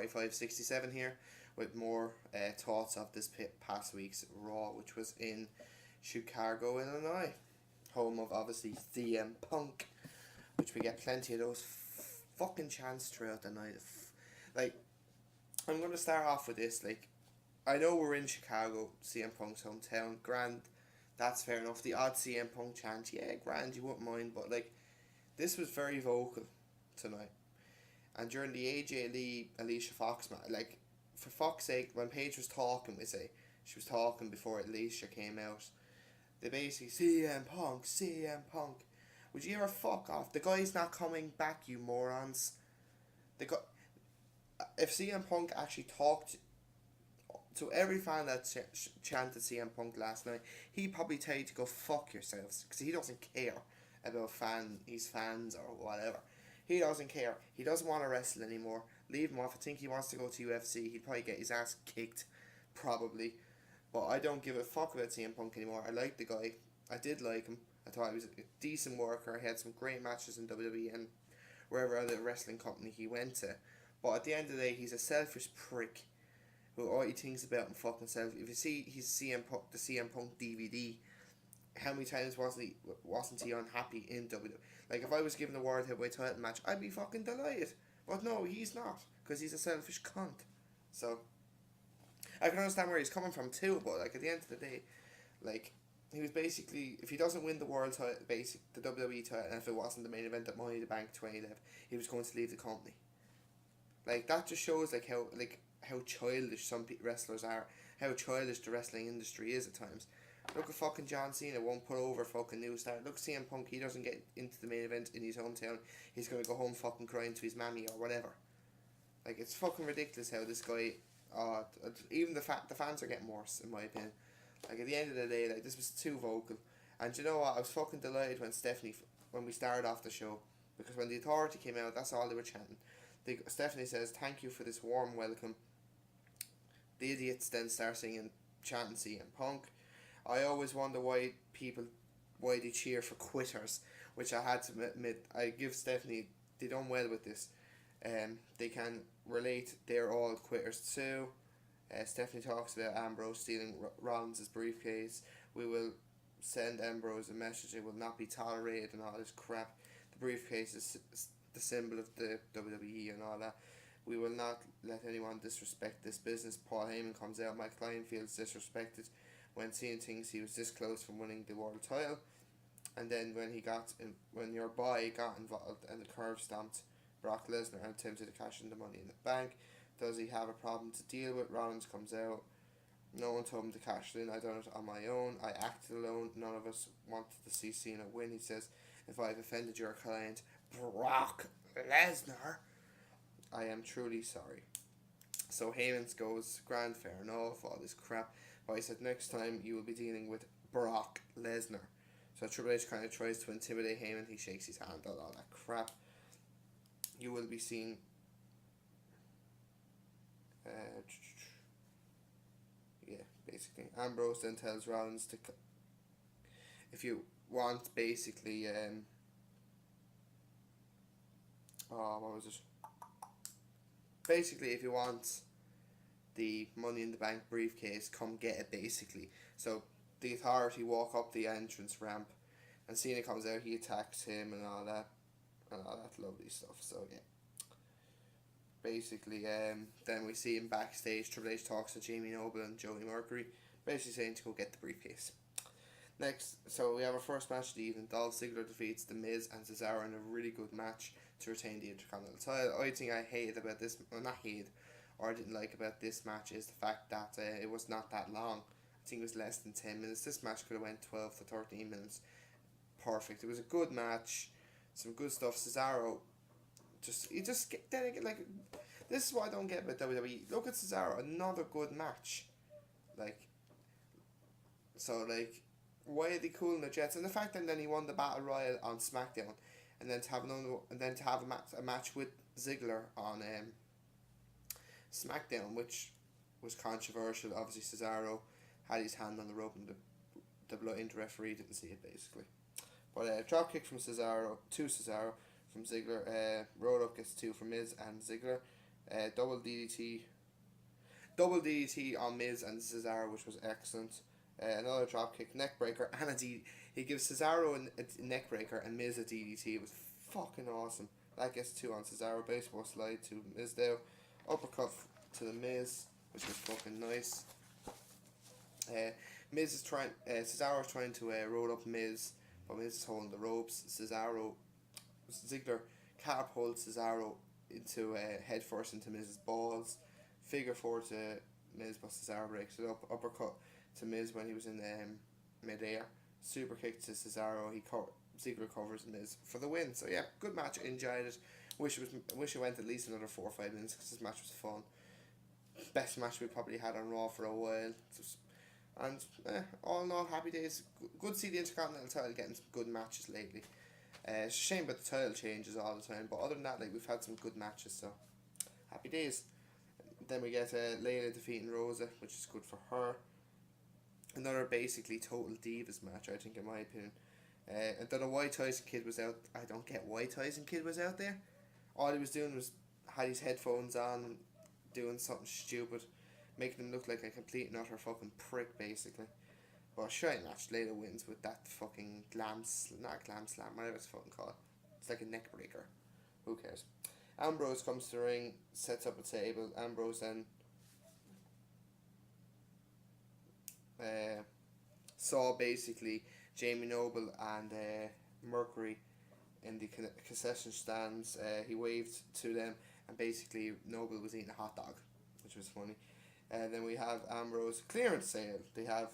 4567 here with more thoughts of this past week's Raw, which was in Chicago, Illinois, home of obviously CM Punk, which we get plenty of those fucking chants throughout the night. Like, I'm gonna start off with this. Like, I know we're in Chicago, CM Punk's hometown. Grand, that's fair enough. The odd CM Punk chant, yeah, grand, you wouldn't mind. But like, this was very vocal tonight. And during the AJ Lee Alicia Fox match, like, for fuck's sake, when Paige was talking, we say she was talking before Alicia came out. They basically CM Punk, CM Punk. Would you ever fuck off? The guy's not coming back, you morons. The guy, if CM Punk actually talked to every fan that chanted CM Punk last night, he'd probably tell you to go fuck yourselves, because he doesn't care about his fans or whatever. He doesn't care. He doesn't want to wrestle anymore. Leave him off. I think he wants to go to UFC. He'd probably get his ass kicked, probably. But I don't give a fuck about CM Punk anymore. I like the guy. I did like him. I thought he was a decent worker. He had some great matches in WWE and wherever other wrestling company he went to. But at the end of the day, he's a selfish prick who all he thinks about him fucking self. If you see his the CM Punk DVD, how many times wasn't he unhappy in WWE? Like, if I was given the World Heavyweight title match, I'd be fucking delighted. But no, he's not, because he's a selfish cunt. So, I can understand where he's coming from too, but like, at the end of the day, like, he was basically, if he doesn't win the world title, the WWE title, and if it wasn't the main event at Money in the Bank 2011, he was going to leave the company. Like, that just shows like how childish some wrestlers are, how childish the wrestling industry is at times. Look at fucking John Cena, won't put over fucking new star. Look, CM Punk, he doesn't get into the main event in his hometown. He's gonna go home fucking crying to his mammy or whatever. Like, it's fucking ridiculous how this guy, even the fans are getting worse, in my opinion. Like, at the end of the day, like, this was too vocal. And you know what, I was fucking delighted when we started off the show, because when the Authority came out, that's all they were chanting. Stephanie says, "Thank you for this warm welcome." The idiots then start chanting CM Punk. I always wonder why they cheer for quitters, which I had to admit, I give Stephanie, they done well with this. They can relate, they're all quitters too. Stephanie talks about Ambrose stealing Rollins' briefcase. We will send Ambrose a message, it will not be tolerated and all this crap. The briefcase is the symbol of the WWE and all that. We will not let anyone disrespect this business. Paul Heyman comes out, my client feels disrespected when seeing things he was this close from winning the world title. And then when your boy got involved and the curve stomped Brock Lesnar and attempted to cash in the Money in the Bank, does he have a problem to deal with? Rollins comes out, no one told him to cash it in, I done it on my own, I acted alone, none of us wanted to see Cena win. He says, if I've offended your client, Brock Lesnar, I am truly sorry. So Heyman goes, grand, fair enough, all this crap. But I said, next time you will be dealing with Brock Lesnar. So Triple H kind of tries to intimidate Heyman. He shakes his hand, all that crap. You will be seeing... yeah, basically. Ambrose then tells Rollins to... if you want, basically... what was it? Basically, if you want the Money in the Bank briefcase, come get it, basically. So the Authority walk up the entrance ramp and Cena comes out, he attacks him and all that lovely stuff. So yeah, basically then we see him backstage. Triple H talks to Jamie Noble and Joey Mercury, basically saying to go get the briefcase. Next, so we have our first match of the evening. Dolph Ziggler defeats The Miz and Cesaro in a really good match to retain the Intercontinental title. The only thing I hated about this, well, not hated, or I didn't like about this match is the fact that it was not that long. I think it was less than 10 minutes. This match could have went 12 to 13 minutes. Perfect. It was a good match. Some good stuff. Cesaro, then again, like, this is what I don't get about WWE. Look at Cesaro, another good match. Like, so, like, why are they cooling the Jets? And the fact that then he won the Battle Royal on SmackDown, and then to have a match with Ziggler on SmackDown, which was controversial. Obviously, Cesaro had his hand on the rope, and the blind referee didn't see it, basically. But drop kick from Cesaro from Ziggler. Roll up gets 2 from Miz and Ziggler. Double DDT. Double DDT on Miz and Cesaro, which was excellent. Another dropkick, neck breaker, and he gives Cesaro a neck breaker and Miz a DDT. It was fucking awesome. That gets 2 on Cesaro. Baseball slide to Miz there. Uppercut to the Miz, which was fucking nice. Miz is trying. Cesaro is trying to roll up Miz, but Miz is holding the ropes. Ziggler catapults Cesaro into head first into Miz's balls. Figure 4 to Miz, but Cesaro breaks it up. Uppercut to Miz when he was in mid-air. Super kick to Cesaro. Ziggler covers Miz for the win. So yeah, good match. Enjoyed it. Wish it went at least another 4 or 5 minutes because this match was fun. Best match we probably had on Raw for a while. And all in all, happy days. Good to see the Intercontinental title getting some good matches lately. It's a shame about the title changes all the time, but other than that, like, we've had some good matches, so happy days. Then we get Layla defeating Rosa, which is good for her. Another basically total divas match, I think, in my opinion. I don't know why Tyson Kidd was out. I don't get why Tyson Kidd was out there. All he was doing was had his headphones on, doing something stupid, making him look like a complete and utter fucking prick, basically. But shite match. Layla wins with that fucking not glam slam, whatever it's fucking called. It's like a neck breaker. Who cares? Ambrose comes to the ring, sets up a table. Ambrose then saw basically Jamie Noble and Mercury in the concession stands. He waved to them, and basically Noble was eating a hot dog, which was funny. Then we have Ambrose clearance sale. They have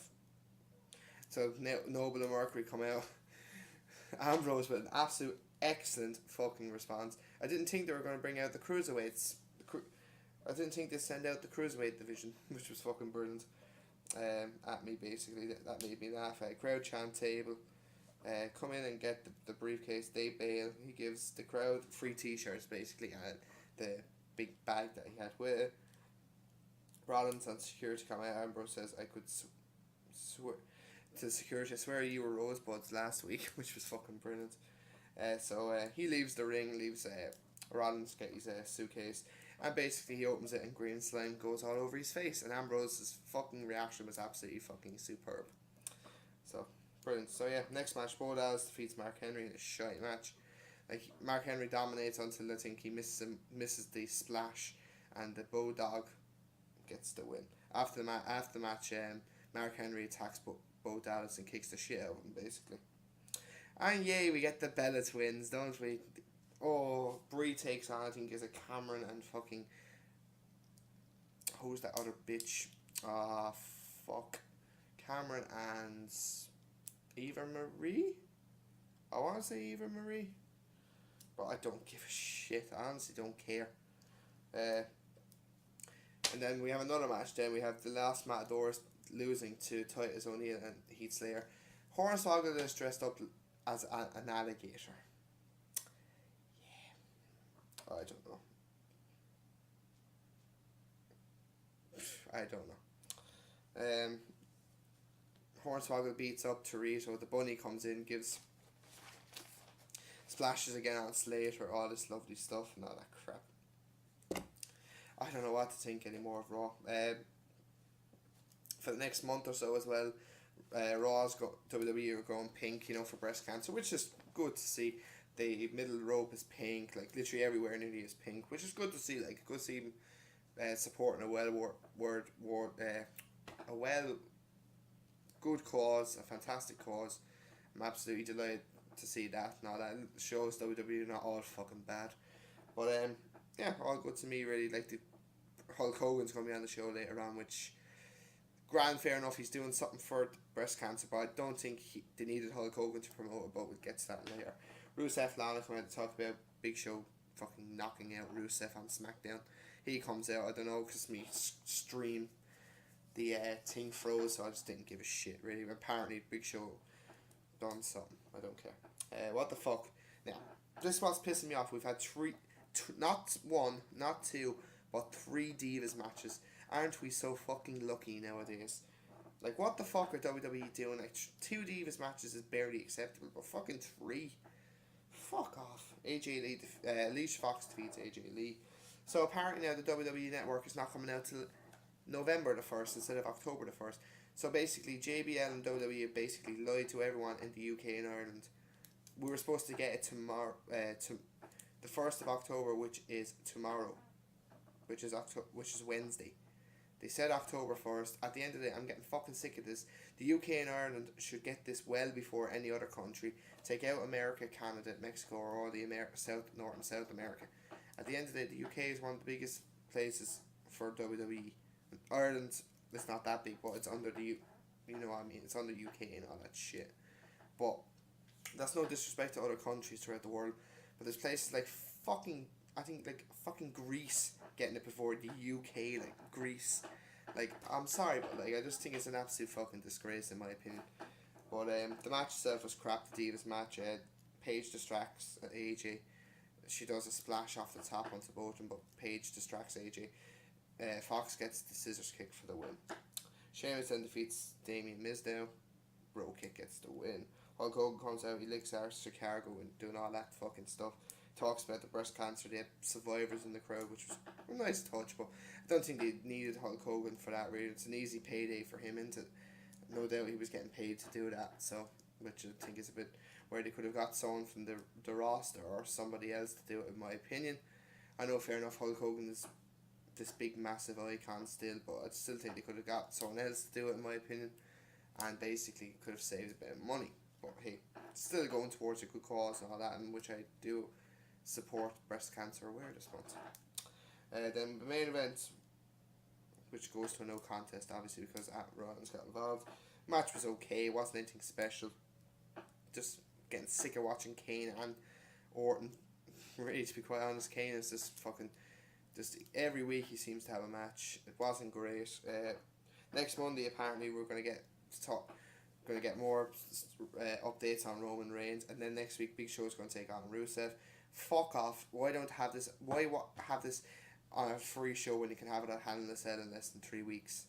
Noble and Mercury come out. Ambrose with an absolute excellent fucking response. I didn't think they were going to bring out the cruiserweights. I didn't think they'd send out the cruiserweight division, which was fucking brilliant. At me, basically. That made me laugh. Crowd chant table. Come in and get the briefcase. They bail. He gives the crowd free t-shirts, basically, and the big bag that he had with it. Rollins and security come out. Ambrose says, I could swear to security, I swear you were rosebuds last week, which was fucking brilliant. So he leaves the ring, leaves Rollins get his suitcase, and basically he opens it and green slime goes all over his face, and Ambrose's fucking reaction was absolutely fucking superb. So brilliant. So yeah, next match, Bo Dallas defeats Mark Henry in a shite match. Like, Mark Henry dominates until I think he misses the splash, and the Bulldog gets the win. After the match, Mark Henry attacks Bo Dallas and kicks the shit out of him, basically. And yay, we get the Bella twins, don't we? Oh, Brie takes on, I think, is it Cameron and fucking... Who's that other bitch? Fuck. Cameron and... Eva Marie? I want to say Eva Marie. But I don't give a shit. I honestly don't care. And then we have another match. Then we have the last Matadors losing to Titus O'Neil and Heath Slater. Hornswoggle is dressed up as an alligator. Yeah. I don't know. Hornswoggle beats up Torito. The bunny comes in, gives splashes again on Slater, all this lovely stuff and all that crap. I don't know what to think anymore of Raw. For the next month or so as well, WWE are going pink, for breast cancer, which is good to see. The middle rope is pink, like literally everywhere nearly is pink, which is good to see. Like, good to see them supporting good cause, a fantastic cause. I'm absolutely delighted to see that. Now that shows WWE not all fucking bad, but yeah, all good to me really. Like, the Hulk Hogan's going to be on the show later on, which, grand, fair enough, he's doing something for breast cancer, but I don't think they needed Hulk Hogan to promote it, but we'll get to that later. Rusev Lana come out to talk about Big Show fucking knocking out Rusev on SmackDown. He comes out, I don't know, because me stream, the thing froze, so I just didn't give a shit really. Apparently Big Show done something, I don't care. What the fuck. Now, this was pissing me off. We've had not one, not two, but 3 Divas matches. Aren't we so fucking lucky nowadays? Like, what the fuck are WWE doing? Like, 2 Divas matches is barely acceptable, but fucking 3? Fuck off. AJ Lee, Alicia Fox defeats AJ Lee. So apparently now the WWE Network is not coming out till November the 1st instead of October the 1st. So basically, JBL and WWE basically lied to everyone in the UK and Ireland. We were supposed to get it tomorrow, to the 1st of October, which is tomorrow, which is Wednesday. They said October 1st. At the end of the day, I'm getting fucking sick of this. The UK and Ireland should get this well before any other country. Take out America, Canada, Mexico, or all the North and South America. At the end of the day, the UK is one of the biggest places for WWE. Ireland, it's not that big, but it's under the, you know what I mean, it's under UK and all that shit. But that's no disrespect to other countries throughout the world, but there's places like fucking, I think like fucking Greece getting it before the UK, like Greece. Like, I'm sorry, but like, I just think it's an absolute fucking disgrace in my opinion. But the match itself was crap, the Divas match. Paige distracts AJ. She does a splash off the top onto both of them, but Paige distracts AJ. Fox gets the scissors kick for the win. Sheamus then defeats Damien Mizdow. Bro kick gets the win. Hulk Hogan comes out, he licks our Chicago and doing all that fucking stuff. Talks about the breast cancer, they had survivors in the crowd, which was a nice touch, but I don't think they needed Hulk Hogan for that really. It's an easy payday for him, and no doubt he was getting paid to do that, so, which I think is a bit where they could have got someone from the roster or somebody else to do it, in my opinion. I know, fair enough, Hulk Hogan is this big massive icon still, but I still think they could have got someone else to do it, in my opinion, and basically could have saved a bit of money. But hey, still going towards a good cause and all that, and which I do support breast cancer awareness month. Then the main event, which goes to a no contest, obviously, because Rollins got involved. Match was okay, wasn't anything special. Just getting sick of watching Kane and Orton. Really, to be quite honest, Kane is just every week he seems to have a match. It wasn't great. Next Monday, apparently, we're going to get more updates on Roman Reigns, and then next week Big Show is going to take on Rusev. Fuck off! Why have this on a free show when you can have it at Hell in a Cell in less than 3 weeks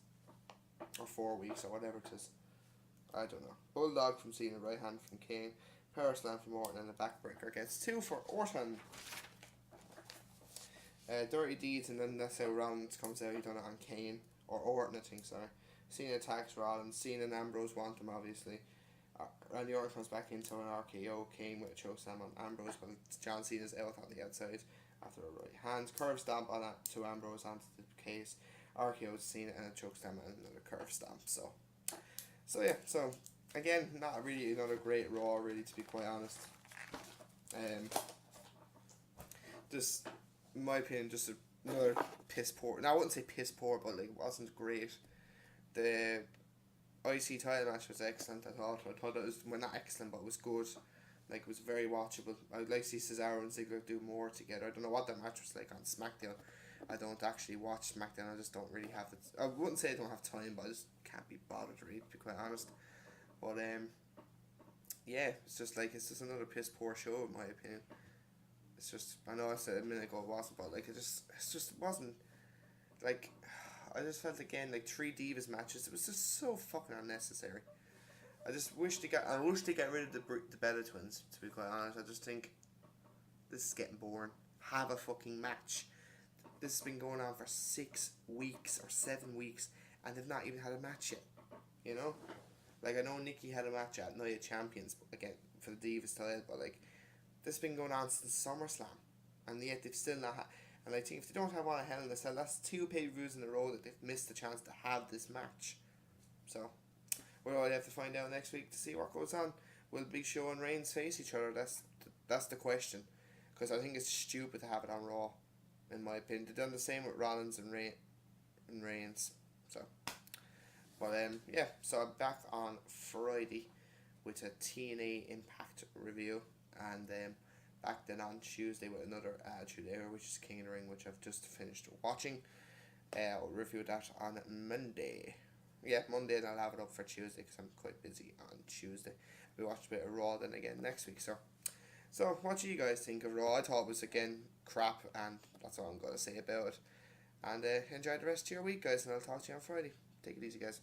or 4 weeks or whatever it is? I don't know. Bulldog from Cena, right hand from Kane, power slam from Orton, and a backbreaker gets 2 for Orton. Dirty Deeds, and then that's how Rollins comes out. He done it on Kane or Orton, I think. Sorry. Cena attacks Rollins. Cena and Ambrose want him, obviously. Randy Orton comes back into an RKO. Kane with a chokeslam on Ambrose, but John Cena's out on the outside after a right hand. Curve stomp on that to Ambrose onto the case. RKO to Cena and a chokeslam and another curve stomp. So yeah. So again, not really another great Raw, really, to be quite honest. Just in my opinion, just another piss poor. Now I wouldn't say piss poor, but like it wasn't great. The IC title match was excellent, I thought it was, well, not excellent, but it was good. Like, it was very watchable. I would like to see Cesaro and Ziggler do more together. I don't know what the match was like on SmackDown. I don't actually watch SmackDown. I just don't really have the... I wouldn't say I don't have time, but I just can't be bothered, really, to be quite honest. But, yeah, it's just another piss poor show, in my opinion. It's just... I know I said a minute ago it wasn't, but, like, it just wasn't... Like... I just felt again like 3 Divas matches. It was just so fucking unnecessary. I wish they get rid of the Bella Twins. To be quite honest, I just think this is getting boring. Have a fucking match. This has been going on for 6 weeks or 7 weeks, and they've not even had a match yet. You know, like I know Nikki had a match at Night of Champions again for the Divas title, but like this has been going on since SummerSlam, and yet they've still not had. And I think if they don't have one at Hell in a Cell, that's 2 pay-per-views in a row that they've missed the chance to have this match. So, we'll all have to find out next week to see what goes on. Will Big Show and Reigns face each other? That's the question. Because I think it's stupid to have it on Raw, in my opinion. They've done the same with Rollins and Reigns. So, but yeah. So I'm back on Friday with a TNA Impact review, and back then on Tuesday with another Attitude Era, which is King of the Ring, which I've just finished watching. I'll review that on Monday. Yeah, Monday, and I'll have it up for Tuesday because I'm quite busy on Tuesday. We watched a bit of Raw then again next week. So what do you guys think of Raw? I thought it was again crap, and that's all I'm going to say about it. And enjoy the rest of your week, guys, and I'll talk to you on Friday. Take it easy, guys.